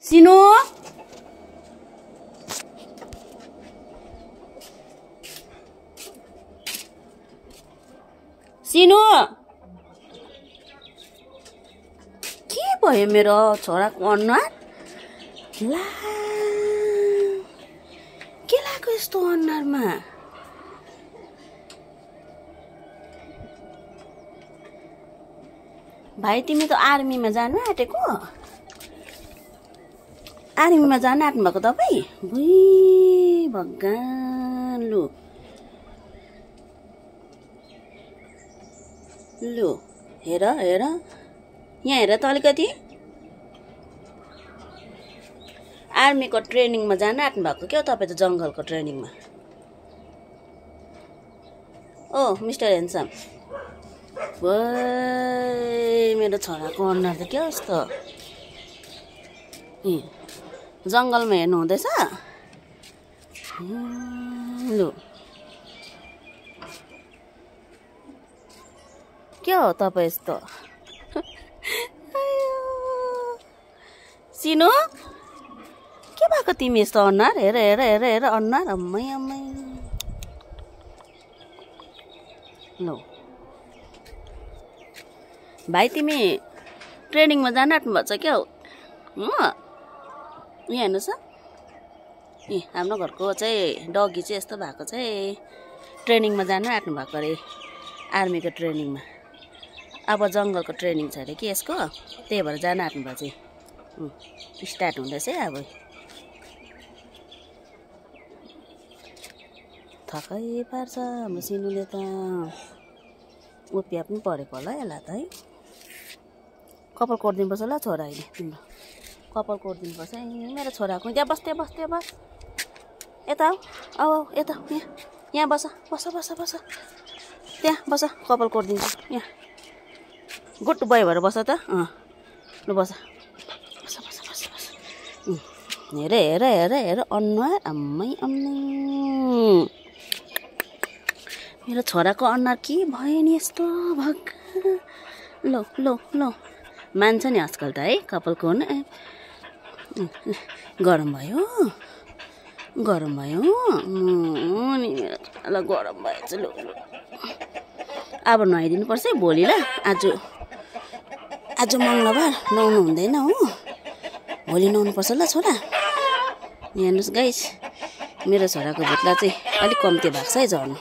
सिनु सिनु के भयो मेरो छोराको अनुहार ला के लाग्यो यस्तो अनुहारमा भाइ तिमी त आर्मीमा जानु आँटेको आर्मीमा जानु आँट्नु भएको तपाईँ भुई भगवान लु लु हेर हेर यहाँ हेर त अलिकति आर्मीको ट्रेनिङमा जानु आँट्नु भएको क्या तपाईँ त जङ्गलको ट्रेनिङमा ओ मिस्टर हेन्सम मेरो छोराको अनुहार त के जस्तो जङ्गलमा हेर्नु हुँदैछ लु के हो तपाईँ यस्तो सिनु के भएको तिमी यस्तो अनुहार हेर हेर हेर हेर अनुहार अम्मै अम्मै लु भाइ तिमी ट्रेनिङमा जान आँट्नु भएको छ क्या हो यहाँ हेर्नुहोस् ए हाम्रो घरको चाहिँ डगी चाहिँ यस्तो भएको चाहिँ ट्रेनिङमा जानु आँट्नु भएको अरे आर्मीको ट्रेनिङमा अब जङ्गलको ट्रेनिङ छ अरे कि यसको त्यही भएर जान आँट्नु भएको चाहिँ स्टार्ट हुँदैछ है अब थकै पार्छ हाम्रो सिनुले त उपिया पनि परेको होला यसलाई त है कपाल कोरिदिनुपर्छ ल छोरा अहिले तिम्रो कपाल कोरिदिनुपर्छ मेरो छोराको त्यहाँ बस त्यहाँ बस त्यहाँ बस यता आऊ आऊ यता यहाँ बस बस बस बस त्यहाँ बस कपाल कोरिदिन्छु यहाँ गुड बोय भएर बस त लु बस बस बस बस बस हेर हेर हेर हेर अनुहार अम्मै अम्मै मेरो छोराको अनुहार के भयो नि यस्तो भग लो लो लो मान्छ नि आजकल त है कपालको नि गरम भयो नि मेरो छोरालाई गरम भएछ लु अब नुहाइदिनुपर्छ है भोलि ल आज मङ्गलबार नुहाउनु हुँदैन हो भोलि नुहाउनुपर्छ ल छोरा हेर्नुहोस् गाइस मेरो छोराको भुत्ला चाहिँ अलिक कम्ती भएको छ है झर्नु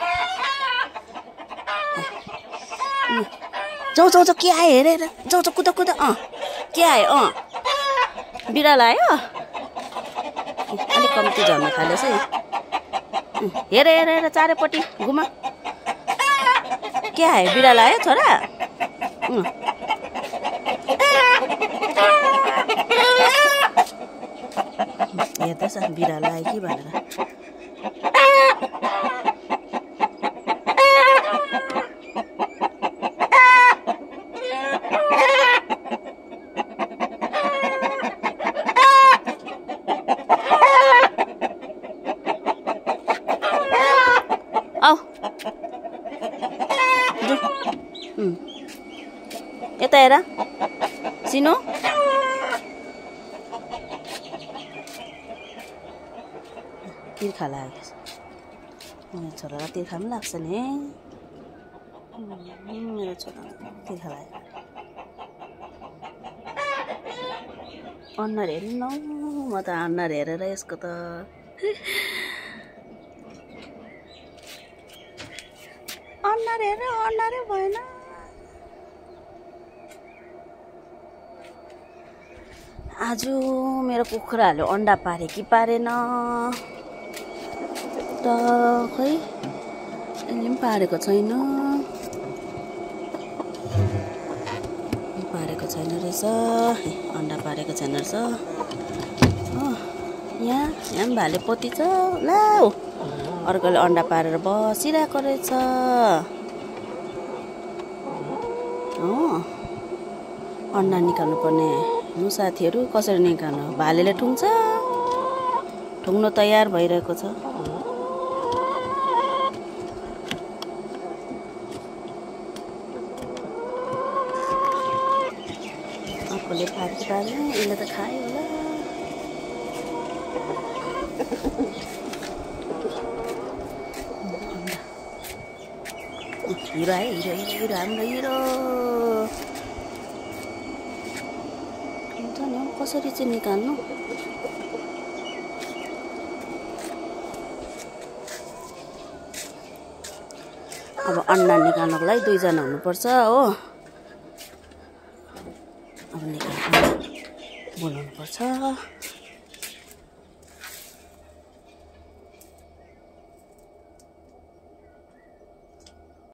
जाऊ जाऊ जाऊ के आयो हेर हेर जाऊ जाऊ कुद कुद के आयो बिरालो आयो अलिक कम्ती झर्नु थालेछ है हेर हेर हेर चारैपट्टि घुमा के आयो बिरालो आयो छोरा हेर्दैछ बिरालो आयो कि भनेर आऊ यता हेर सिनु तिर्खा लाग्यो मेरो छोरालाई तिर्खा पनि लाग्छ नि मेरो छोरालाई तिर्खा लाग्यो अनुहार हेर्नु न म त अनुहार हेरेर यसको त अनुहार हेरेर अनुहारै भएन आज मेरो कुखुराहरूले अन्डा पारे कि पारेन त खै यसले पनि पारेको छैन रहेछ अन्डा पारेको छैन रहेछ हो यहाँ पनि भाले पोती छ ला अर्कोले अन्डा पारेर बसिरहेको रहेछ हो अन्डा निकाल्नु पर्ने साथीहरू कसरी निकाल्नु भालेले ठुङ्छ ठुङ्नु तयार भइरहेको छ अर्कोले पारे यसले त खायो होला हिरो आयो, हिरो हिरो हिरो हाम्रो हिरो हुन्छ नि हौ, कसरी चाहिँ निकाल्नु? अब अन्डा निकाल्नको लागि 2 जना हुनुपर्छ हो। अब निकाल्नु बोलाउनु पर्छ।